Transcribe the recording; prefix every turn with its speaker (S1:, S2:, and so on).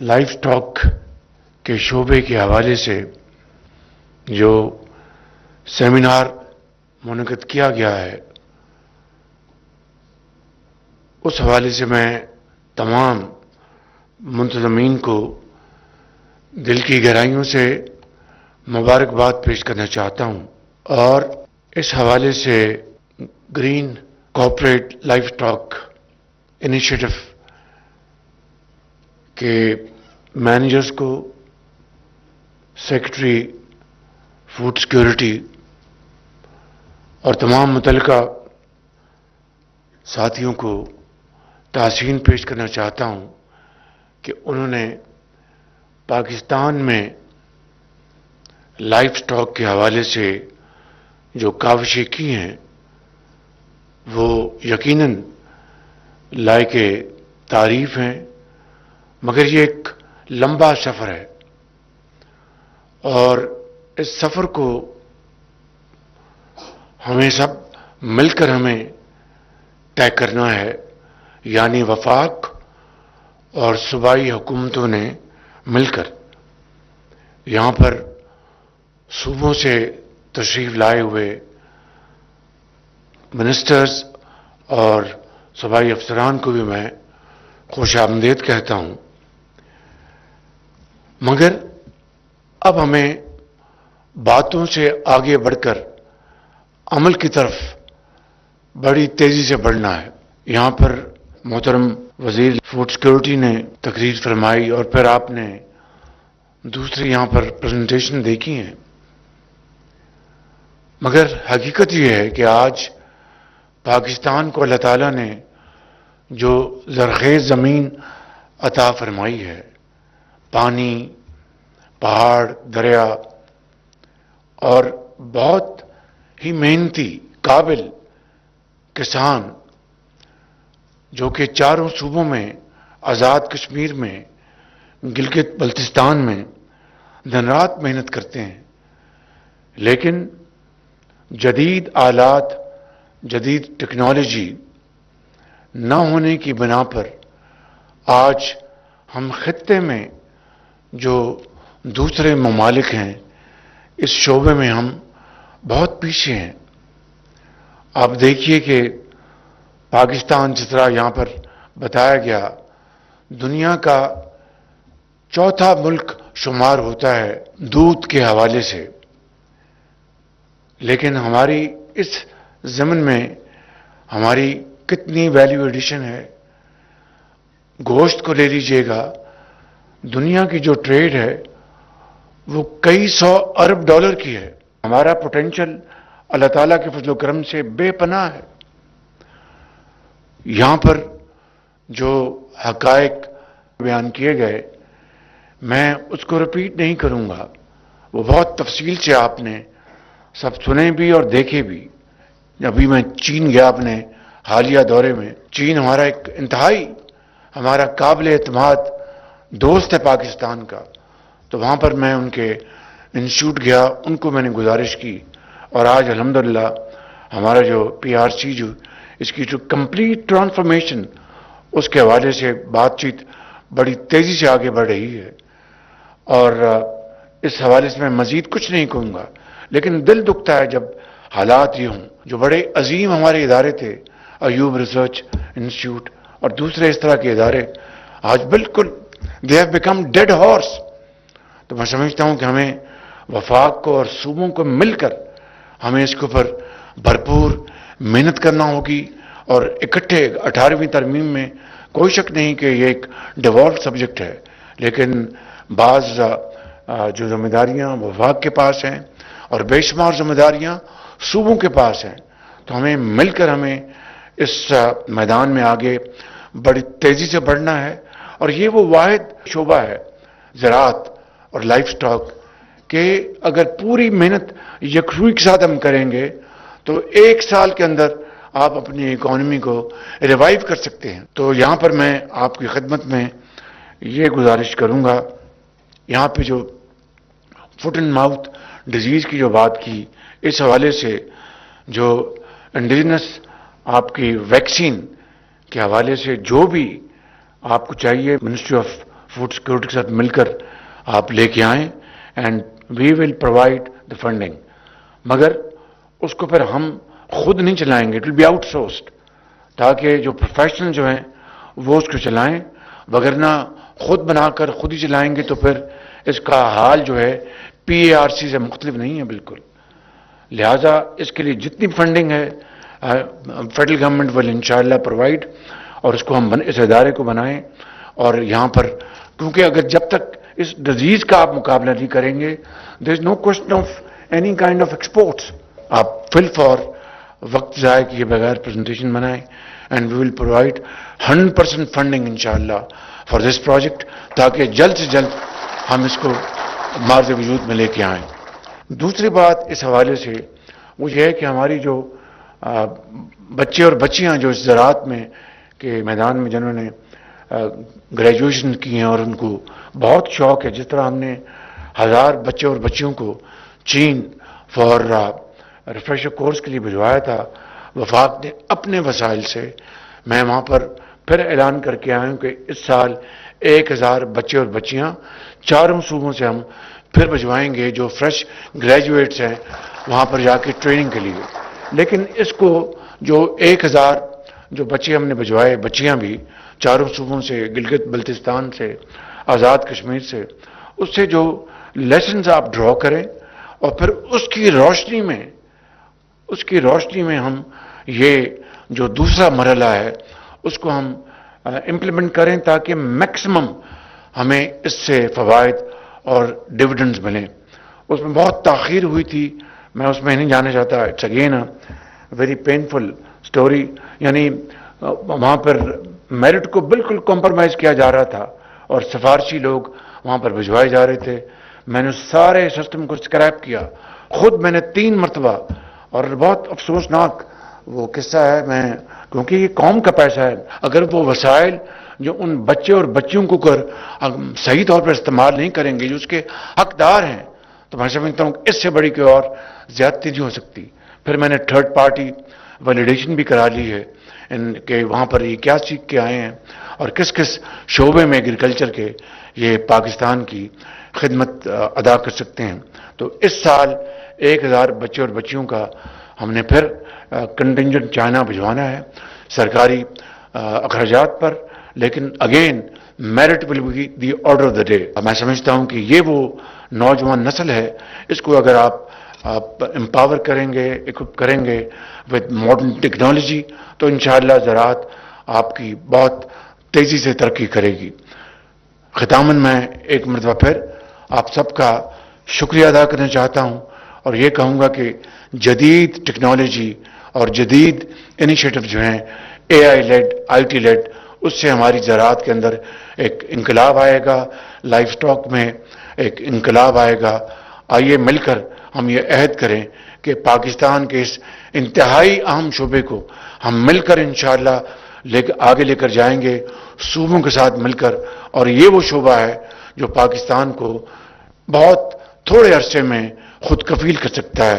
S1: Life stock کے شعبے کے حوالے سے جو سیمینار منعقد کیا گیا ہے، اس حوالے سے میں تمام منتظمین کو دل کی گہرائیوں سے مبارکباد پیش کرنا چاہتا ہوں، اور اس حوالے سے green corporate life stock initiative کے مینیجرز کو، سیکرٹری فوڈ سیکیورٹی اور تمام متعلقہ ساتھیوں کو تحسین پیش کرنا چاہتا ہوں کہ انہوں نے پاکستان میں لائف اسٹاک کے حوالے سے جو کاوشیں کی ہیں وہ یقیناً لائق تعریف ہیں، مگر یہ ایک لمبا سفر ہے اور اس سفر کو ہمیں سب مل کر ہمیں طے کرنا ہے، یعنی وفاق اور صوبائی حکومتوں نے مل کر یہاں پر صوبوں سے تشریف لائے ہوئے منسٹرز اور صوبائی افسران کو بھی میں خوش آمدید کہتا ہوں، مگر اب ہمیں باتوں سے آگے بڑھ کر عمل کی طرف بڑی تیزی سے بڑھنا ہے۔ یہاں پر محترم وزیر فوڈ سیکیورٹی نے تقریر فرمائی اور پھر آپ نے دوسری یہاں پر پریزنٹیشن دیکھی ہیں، مگر حقیقت یہ ہے کہ آج پاکستان کو اللہ تعالیٰ نے جو زرخیز زمین عطا فرمائی ہے، پانی، پہاڑ، دریا اور بہت ہی محنتی قابل کسان جو کہ چاروں صوبوں میں، آزاد کشمیر میں، گلگت بلتستان میں دن رات محنت کرتے ہیں، لیکن جدید آلات، جدید ٹیکنالوجی نہ ہونے کی بنا پر آج ہم خطے میں جو دوسرے ممالک ہیں اس شعبے میں ہم بہت پیچھے ہیں۔ آپ دیکھیے کہ پاکستان جس طرح یہاں پر بتایا گیا دنیا کا چوتھا ملک شمار ہوتا ہے دودھ کے حوالے سے، لیکن ہماری اس ضمن میں ہماری کتنی ویلیو ایڈیشن ہے۔ گوشت کو لے لیجئے گا، دنیا کی جو ٹریڈ ہے وہ کئی سو ارب ڈالر کی ہے۔ ہمارا پوٹینشل اللہ تعالیٰ کے فضل و کرم سے بے پناہ ہے۔ یہاں پر جو حقائق بیان کیے گئے میں اس کو رپیٹ نہیں کروں گا، وہ بہت تفصیل سے آپ نے سب سنے بھی اور دیکھے بھی۔ ابھی میں چین گیا اپنے حالیہ دورے میں، چین ہمارا ایک انتہائی ہمارا قابل اعتماد دوست ہے پاکستان کا، تو وہاں پر میں ان کے انسٹیٹیوٹ گیا، ان کو میں نے گزارش کی، اور آج الحمدللہ ہمارا جو پی آر سی جو اس کی جو کمپلیٹ ٹرانسفارمیشن اس کے حوالے سے بات چیت بڑی تیزی سے آگے بڑھ رہی ہے، اور اس حوالے سے میں مزید کچھ نہیں کہوں گا، لیکن دل دکھتا ہے جب حالات یہ ہوں۔ جو بڑے عظیم ہمارے ادارے تھے، ایوب ریسرچ انسٹیٹیوٹ اور دوسرے اس طرح کے ادارے، آج بالکل they have become dead horse. تو میں سمجھتا ہوں کہ ہمیں وفاق کو اور صوبوں کو مل کر ہمیں اس کے اوپر بھرپور محنت کرنا ہوگی، اور اکٹھے 18ویں ترمیم میں کوئی شک نہیں کہ یہ ایک ڈیوالوڈ سبجیکٹ ہے، لیکن بعض جو ذمہ داریاں وفاق کے پاس ہیں اور بے شمار ذمہ داریاں صوبوں کے پاس ہیں، تو ہمیں مل کر ہمیں اس میدان میں آگے بڑی تیزی سے بڑھنا ہے۔ اور یہ وہ واحد شعبہ ہے زراعت اور لائف سٹاک کہ اگر پوری محنت یکسوئی کے ساتھ ہم کریں گے تو 1 سال کے اندر آپ اپنی اکانومی کو ریوائیو کر سکتے ہیں۔ تو یہاں پر میں آپ کی خدمت میں یہ گزارش کروں گا، یہاں پہ جو فٹ اینڈ ماؤتھ ڈیزیز کی جو بات کی، اس حوالے سے جو انڈیجنس آپ کی ویکسین کے حوالے سے جو بھی آپ کو چاہیے، منسٹری آف फूड सिक्योरिटी के साथ मिलकर आप लेके आएं and we will provide the funding. मगर उसको फिर हम खुद नहीं चलाएंगे, इट विल बी आउटसोर्स्ड, ताकि जो प्रोफेशनल जो हैं वो उसको चलाएं, वगरना खुद बनाकर खुद ही चलाएंगे तो फिर इसका हाल जो है PARC से मुख्तलिफ नहीं है बिल्कुल। लिहाजा इसके लिए जितनी फंडिंग है फेडरल गवर्नमेंट विल इंशाअल्लाह प्रोवाइड, और इसको हम इस इदारे को बनाएं। और यहाँ पर क्योंकि अगर जब तक इस डिजीज का आप मुकाबला नहीं करेंगे, there is no question of any kind of exports. आप फिल फॉर वक्त ज़ाय किए बगैर प्रेजेंटेशन बनाएं and we will provide 100% funding इंशाअल्लाह फॉर दिस प्रोजेक्ट, ताकि जल्द से जल्द हम इसको मार्ज़ वजूद में लेके आएँ। दूसरी बात इस हवाले से वो ये है कि हमारी जो बच्चे और बच्चियां जो इस ज़राअत में के मैदान में जिन्होंने ग्रेजुएशन की हैं और उनको बहुत शौक़ है, जिस तरह हमने 1000 बच्चे और बच्चियों को चीन फॉर रिफ्रेशर कोर्स के लिए भिजवाया था, वफाक ने अपने वसाइल से, मैं वहाँ पर फिर ऐलान करके आया हूँ कि इस साल 1000 बच्चे और बच्चियाँ चारों सूबों से हम फिर भिजवाएंगे जो फ्रेश ग्रेजुएट्स हैं वहाँ पर जाके ट्रेनिंग के लिए। लेकिन इसको जो 1000 जो बच्चे हमने भिजवाए, बच्चियाँ भी चारों सूबों से, गिलगित बल्तिस्तान से, आज़ाद कश्मीर से, उससे जो लेसन्स आप ड्रॉ करें और फिर उसकी रोशनी में हम ये जो दूसरा मरहला है उसको हम इम्प्लीमेंट करें, ताकि मैक्सिमम हमें इससे फ़वाइद और डिविडेंड्स मिलें। उसमें बहुत ताख़ीर हुई थी, मैं उसमें नहीं जाना चाहता, it's again a very painful story. यानी वहाँ पर मेरिट को बिल्कुल कॉम्प्रोमाइज़ किया जा रहा था और सिफारशी लोग वहाँ पर भिजवाए जा रहे थे। मैंने सारे सिस्टम को स्क्रैप किया, खुद मैंने 3 मरतबा, और बहुत अफसोसनाक वो किस्सा है, मैं क्योंकि ये कौम का पैसा है, अगर वो वसाइल जो उन बच्चे और बच्चियों को सही तौर पर इस्तेमाल नहीं करेंगे जो उसके हकदार हैं, तो मैं समझता हूँ कि इससे बड़ी कोई और ज्यादती नहीं हो सकती। फिर मैंने थर्ड पार्टी वैलिडेशन भी करा ली है इनके, वहाँ पर ये क्या सीख के आए हैं और किस किस शोबे में एग्रीकल्चर के ये पाकिस्तान की खिदमत अदा कर सकते हैं। तो इस साल 1000 बच्चे और बच्चियों का हमने फिर कंटिंजेंट चाइना भिजवाना है सरकारी अखराजात पर, लेकिन again merit will be the order of the day. मैं समझता हूं कि ये वो नौजवान नस्ल है, इसको अगर आप एम्पावर करेंगे, इक्विप करेंगे विद मॉडर्न टेक्नोलॉजी, तो इंशाअल्लाह ज़राअत आपकी बहुत तेज़ी से तरक्की करेगी। ख़ितामन मैं एक मरतबा फिर आप सबका शुक्रिया अदा करना चाहता हूं और ये कहूँगा कि जदीद टेक्नोलॉजी और जदीद इनिशिएटिव जो हैं AI लेड, IT लेड, उससे हमारी ज़राअत के अंदर एक इनकलाब आएगा, लाइफ स्टॉक में एक इनकलाब आएगा। आइए मिलकर हम ये अहद करें कि पाकिस्तान के इस इंतहाई अहम शोबे को हम मिलकर इंशाअल्लाह आगे लेकर जाएंगे, सूबों के साथ मिलकर। और ये वो शोबा है जो पाकिस्तान को बहुत थोड़े अरसे में खुद कफील कर सकता है।